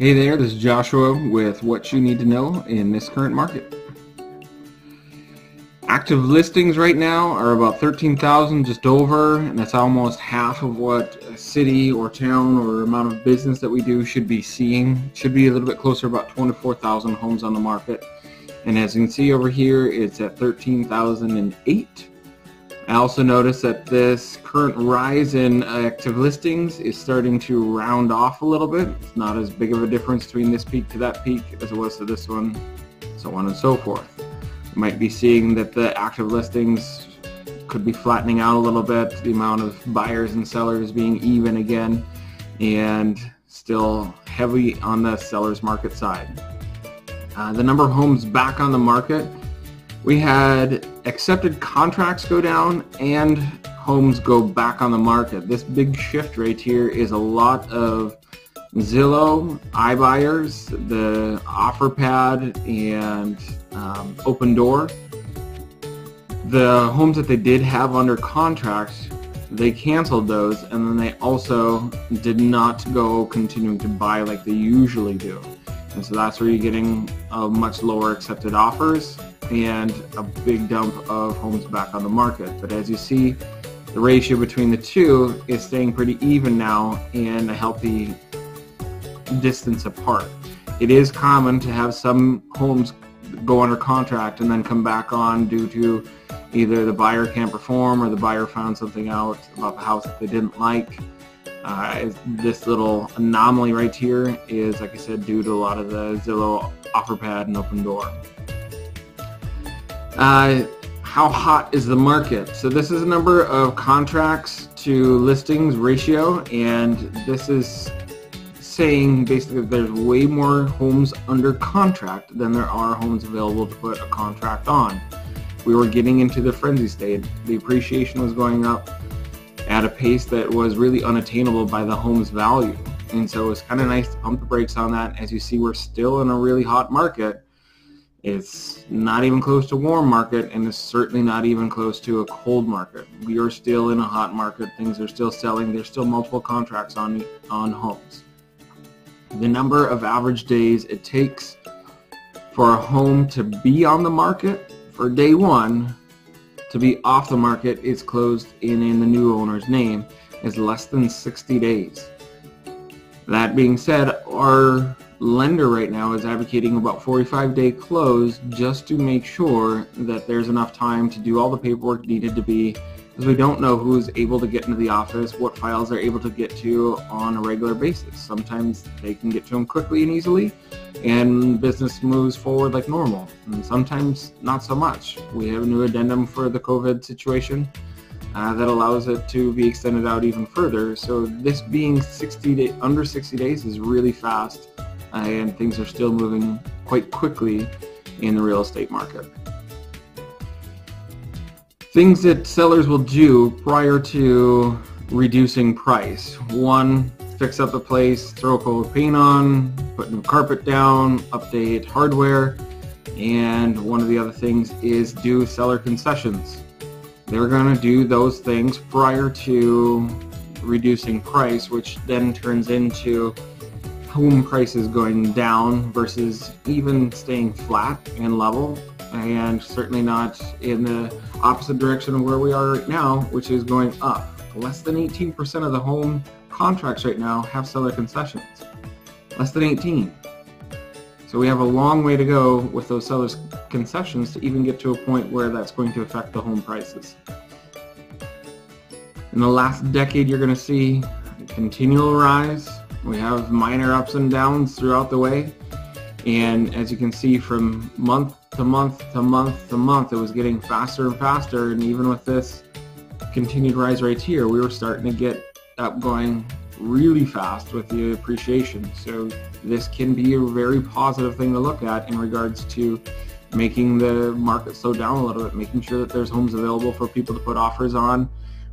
Hey there, this is Joshua with what you need to know in this current market. Active listings right now are about 13,000, just over, and that's almost half of what a city or town or amount of business that we do should be seeing. Should be a little bit closer, about 24,000 homes on the market. And as you can see over here, it's at 13,008. I also noticed that this current rise in active listings is starting to round off a little bit. It's not as big of a difference between this peak to that peak as it was to this one, so on and so forth. You might be seeing that the active listings could be flattening out a little bit, the amount of buyers and sellers being even again, and still heavy on the seller's market side. The number of homes back on the market, we had accepted contracts go down and homes go back on the market. This big shift right here is a lot of Zillow, iBuyers, the OfferPad, and Open Door. The homes that they did have under contract, they canceled those, and then they also did not go continuing to buy like they usually do. And so that's where you're getting much lower accepted offers and a big dump of homes back on the market. But as you see, the ratio between the two is staying pretty even now and a healthy distance apart. It is common to have some homes go under contract and then come back on due to either the buyer can't perform or the buyer found something out about the house that they didn't like. This little anomaly right here is, like I said, due to a lot of the Zillow, OfferPad, and Open Door. How hot is the market? So this is a number of contracts to listings ratio, and this is saying basically that there's way more homes under contract than there are homes available to put a contract on. We were getting into the frenzy state. The appreciation was going up at a pace that was really unattainable by the home's value. And so it's kind of nice to pump the brakes on that. As you see, we're still in a really hot market. It's not even close to a warm market, and it's certainly not even close to a cold market. We are still in a hot market. Things are still selling. There's still multiple contracts on homes. The number of average days it takes for a home to be on the market for day one to be off the market is closed in the new owner's name is less than 60 days. That being said, our lender right now is advocating about 45-day close just to make sure that there's enough time to do all the paperwork needed to be, because we don't know who's able to get into the office, what files they're able to get to on a regular basis. Sometimes they can get to them quickly and easily, and business moves forward like normal. And sometimes not so much. We have a new addendum for the COVID situation that allows it to be extended out even further. So this being under 60 days is really fast, and things are still moving quite quickly in the real estate market. Things that sellers will do prior to reducing price. One, fix up the place, throw a coat of paint on, put new carpet down, update hardware, and one of the other things is do seller concessions. They're going to do those things prior to reducing price, which then turns into home prices going down versus even staying flat and level, and certainly not in the opposite direction of where we are right now, which is going up. Less than 18% of the home contracts right now have seller concessions. Less than 18. So we have a long way to go with those sellers concessions to even get to a point where that's going to affect the home prices. In the last decade, you're going to see a continual rise. We have minor ups and downs throughout the way, and as you can see, from month to month to month to month, it was getting faster and faster. And even with this continued rise right here, we were starting to get up going really fast with the appreciation. So this can be a very positive thing to look at in regards to making the market slow down a little bit, making sure that there's homes available for people to put offers on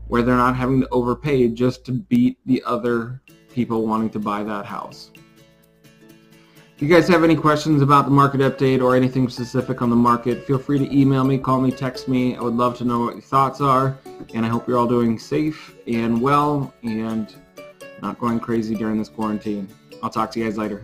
where they're not having to overpay just to beat the other people wanting to buy that house. If you guys have any questions about the market update or anything specific on the market, feel free to email me, call me, text me. I would love to know what your thoughts are, and I hope you're all doing safe and well and not going crazy during this quarantine. I'll talk to you guys later.